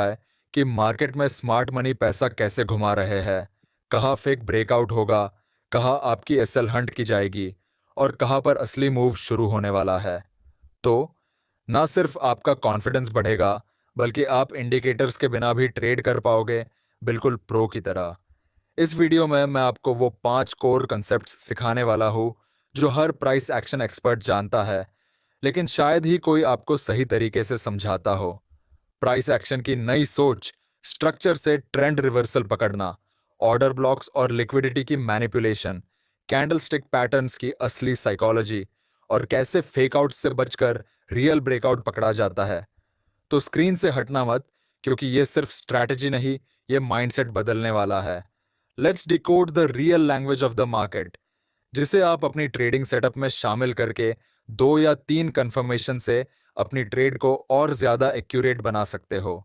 है कि मार्केट में स्मार्ट मनी पैसा कैसे घुमा रहे हैं, कहाँ फेक ब्रेकआउट होगा, कहाँ आपकी एसएल हंट की जाएगी और कहाँ पर असली मूव शुरू होने वाला है। तो ना सिर्फ आपका कॉन्फिडेंस बढ़ेगा, बल्कि आप इंडिकेटर्स के बिना भी ट्रेड कर पाओगे, बिल्कुल प्रो की तरह। इस वीडियो में मैं आपको वो 5 कोर कंसेप्ट्स सिखाने वाला हूँ जो हर प्राइस एक्शन एक्सपर्ट जानता है, लेकिन शायद ही कोई आपको सही तरीके से समझाता हो। प्राइस एक्शन की नई सोच, स्ट्रक्चर से ट्रेंड रिवर्सल पकड़ना, ऑर्डर ब्लॉक्स और लिक्विडिटी की मैनिपुलेशन, कैंडलस्टिक पैटर्न्स की असली साइकोलॉजी और कैसे फेक आउट से बचकर रियल ब्रेकआउट पकड़ा जाता है। तो स्क्रीन से हटना मत, क्योंकि ये सिर्फ स्ट्रैटेजी नहीं, ये माइंडसेट बदलने वाला है। Let's decode the real language of the market, जिसे आप अपनी ट्रेडिंग सेटअप में शामिल करके 2 या 3 कंफर्मेशन से अपनी ट्रेड को और ज्यादा एक्यूरेट बना सकते हो।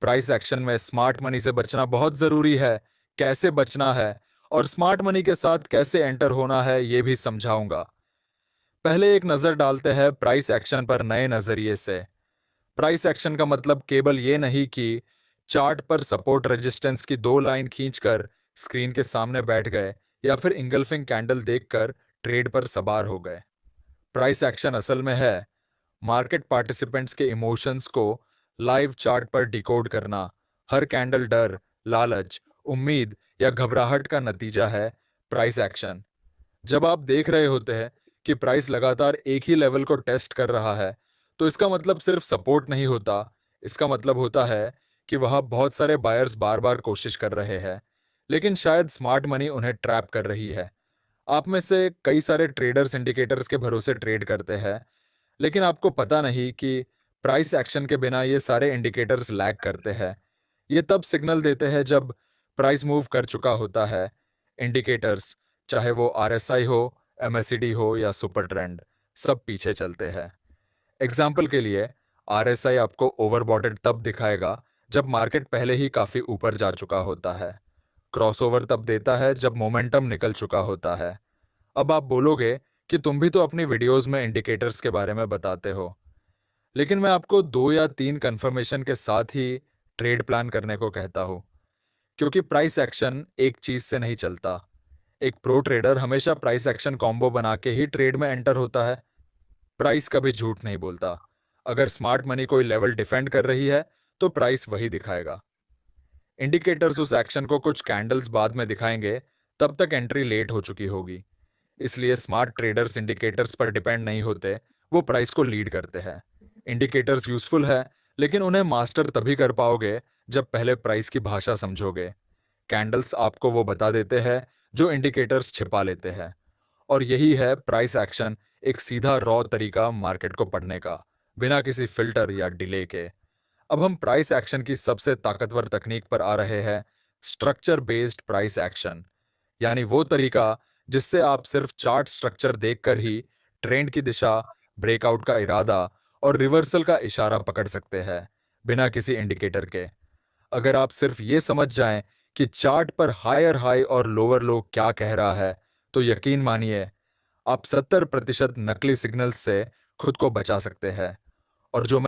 प्राइस एक्शन में स्मार्ट मनी से बचना बहुत जरूरी है। कैसे बचना है और स्मार्ट मनी के साथ कैसे एंटर होना है, ये भी समझाऊंगा। पहले एक नजर डालते हैं प्राइस एक्शन पर नए नजरिए से। प्राइस एक्शन का मतलब केवल ये नहीं कि चार्ट पर सपोर्ट रेजिस्टेंस की 2 लाइन खींचकर स्क्रीन के सामने बैठ गए या फिर इंगल्फिंग कैंडल देखकर ट्रेड पर सवार हो गए। प्राइस एक्शन असल में है मार्केट पार्टिसिपेंट्स के इमोशंस को लाइव चार्ट पर डिकोड करना। हर कैंडल डर, लालच, उम्मीद या घबराहट का नतीजा है प्राइस एक्शन। जब आप देख रहे होते हैं कि प्राइस लगातार एक ही लेवल को टेस्ट कर रहा है, तो इसका मतलब सिर्फ सपोर्ट नहीं होता। इसका मतलब होता है कि वहां बहुत सारे बायर्स बार बार कोशिश कर रहे हैं, लेकिन शायद स्मार्ट मनी उन्हें ट्रैप कर रही है। आप में से कई सारे ट्रेडर्स इंडिकेटर्स के भरोसे ट्रेड करते हैं, लेकिन आपको पता नहीं कि प्राइस एक्शन के बिना ये सारे इंडिकेटर्स लैग करते हैं। ये तब सिग्नल देते हैं जब प्राइस मूव कर चुका होता है। इंडिकेटर्स, चाहे वो आरएसआई हो, एमएसीडी हो या सुपर ट्रेंड, सब पीछे चलते हैं। एग्जाम्पल के लिए, आरएसआई आपको ओवरबॉटेड तब दिखाएगा जब मार्केट पहले ही काफी ऊपर जा चुका होता है। क्रॉसओवर तब देता है जब मोमेंटम निकल चुका होता है। अब आप बोलोगे कि तुम भी तो अपनी वीडियोस में इंडिकेटर्स के बारे में बताते हो, लेकिन मैं आपको 2 या 3 कंफर्मेशन के साथ ही ट्रेड प्लान करने को कहता हूँ, क्योंकि प्राइस एक्शन एक चीज से नहीं चलता। एक प्रो ट्रेडर हमेशा प्राइस एक्शन कॉम्बो बना के ही ट्रेड में एंटर होता है। प्राइस कभी झूठ नहीं बोलता। अगर स्मार्ट मनी कोई लेवल डिफेंड कर रही है, तो प्राइस वही दिखाएगा। इंडिकेटर्स उस एक्शन को कुछ कैंडल्स बाद में दिखाएंगे, तब तक एंट्री लेट हो चुकी होगी। इसलिए स्मार्ट ट्रेडर्स इंडिकेटर्स पर डिपेंड नहीं होते, वो प्राइस को लीड करते हैं। इंडिकेटर्स यूजफुल है, लेकिन उन्हें मास्टर तभी कर पाओगे जब पहले प्राइस की भाषा समझोगे। कैंडल्स आपको वो बता देते हैं जो इंडिकेटर्स छिपा लेते हैं, और यही है प्राइस एक्शन, एक सीधा रॉ तरीका मार्केट को पढ़ने का, बिना किसी फिल्टर या डिले के। अब हम प्राइस एक्शन की सबसे ताकतवर तकनीक पर आ रहे हैं, स्ट्रक्चर बेस्ड प्राइस एक्शन। यानी वो तरीका जिससे आप सिर्फ चार्ट स्ट्रक्चर देखकर ही ट्रेंड की दिशा, ब्रेकआउट का इरादा और रिवर्सल का इशारा पकड़ सकते हैं, बिना किसी इंडिकेटर के। अगर आप सिर्फ ये समझ जाएं कि चार्ट पर हायर हाई और लोअर लो क्या कह रहा है, तो यकीन मानिए आप 70% नकली सिग्नल्स से खुद को बचा सकते हैं। और जो